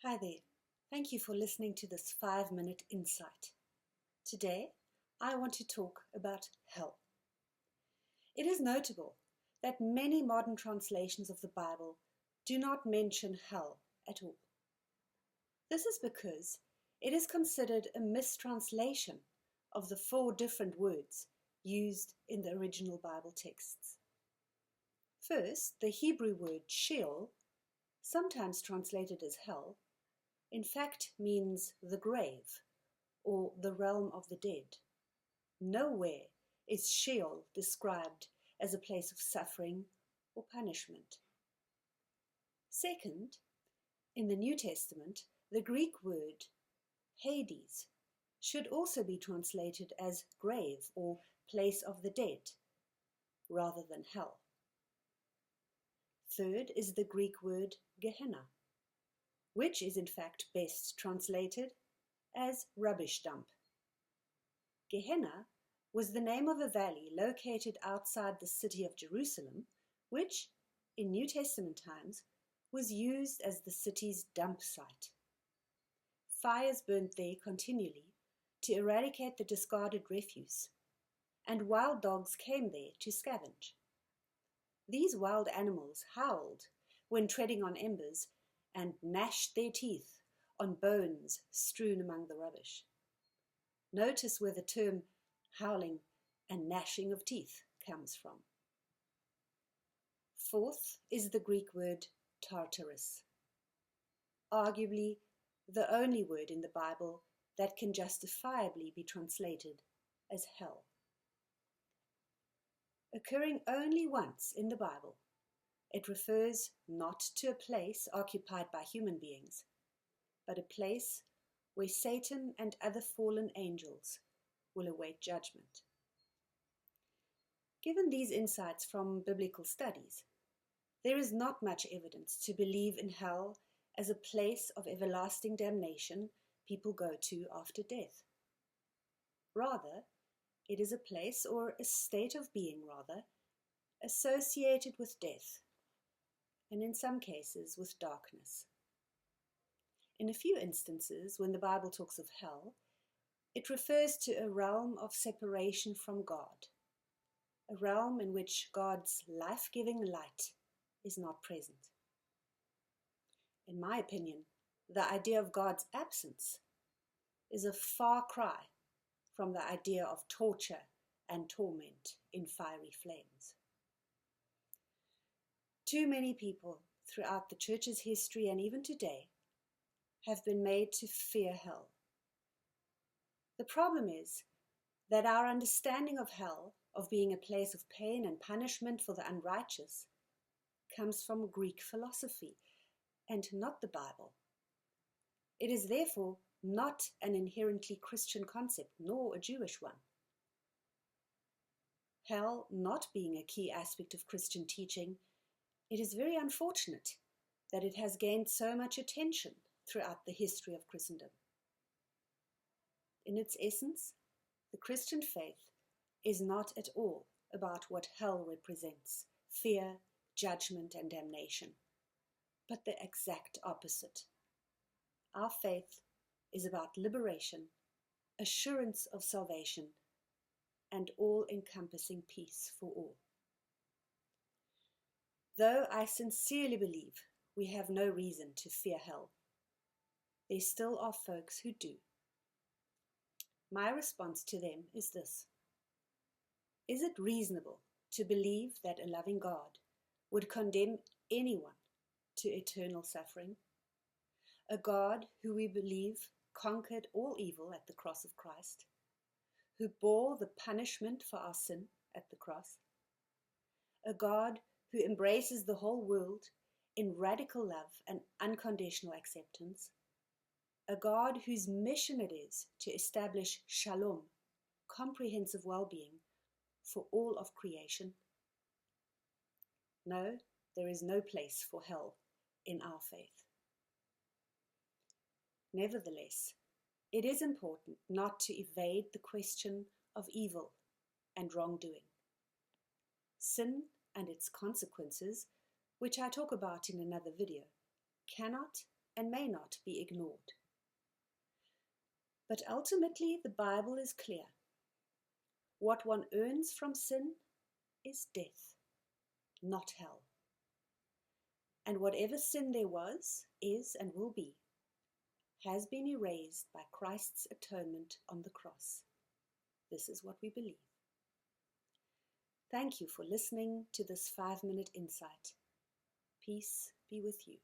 Hi there. Thank you for listening to this 5-minute insight. Today, I want to talk about hell. It is notable that many modern translations of the Bible do not mention hell at all. This is because it is considered a mistranslation of the 4 different words used in the original Bible texts. First, the Hebrew word Sheol, sometimes translated as hell, in fact means the grave or the realm of the dead. Nowhere is Sheol described as a place of suffering or punishment. Second, in the New Testament, the Greek word Hades should also be translated as grave or place of the dead, rather than hell. Third is the Greek word Gehenna, which is in fact best translated as rubbish dump. Gehenna was the name of a valley located outside the city of Jerusalem, which, in New Testament times, was used as the city's dump site. Fires burnt there continually to eradicate the discarded refuse, and wild dogs came there to scavenge. These wild animals howled when treading on embers and gnashed their teeth on bones strewn among the rubbish. Notice where the term howling and gnashing of teeth comes from. Fourth is the Greek word Tartarus, arguably the only word in the Bible that can justifiably be translated as hell. Occurring only once in the Bible, it refers not to a place occupied by human beings, but a place where Satan and other fallen angels will await judgment. Given these insights from biblical studies, there is not much evidence to believe in hell as a place of everlasting damnation people go to after death. Rather, it is a place, or a state of being rather, associated with death, and in some cases with darkness. In a few instances, when the Bible talks of hell, it refers to a realm of separation from God, a realm in which God's life-giving light is not present. In my opinion, the idea of God's absence is a far cry from the idea of torture and torment in fiery flames. Too many people throughout the church's history and even today have been made to fear hell. The problem is that our understanding of hell, of being a place of pain and punishment for the unrighteous, comes from Greek philosophy and not the Bible. It is therefore not an inherently Christian concept, nor a Jewish one. Hell not being a key aspect of Christian teaching, it is very unfortunate that it has gained so much attention throughout the history of Christendom. In its essence, the Christian faith is not at all about what hell represents, fear, judgment, and damnation, but the exact opposite. Our faith is about liberation, assurance of salvation, and all-encompassing peace for all. Though I sincerely believe we have no reason to fear hell, there still are folks who do. My response to them is this: is it reasonable to believe that a loving God would condemn anyone to eternal suffering? A God who we believe conquered all evil at the cross of Christ, who bore the punishment for our sin at the cross, a God who embraces the whole world in radical love and unconditional acceptance, a God whose mission it is to establish shalom, comprehensive well-being, for all of creation. No, there is no place for hell in our faith. Nevertheless, it is important not to evade the question of evil and wrongdoing. Sin and its consequences, which I talk about in another video, cannot and may not be ignored. But ultimately, the Bible is clear. What one earns from sin is death, not hell. And whatever sin there was, is, and will be, has been erased by Christ's atonement on the cross. This is what we believe. Thank you for listening to this 5-minute insight. Peace be with you.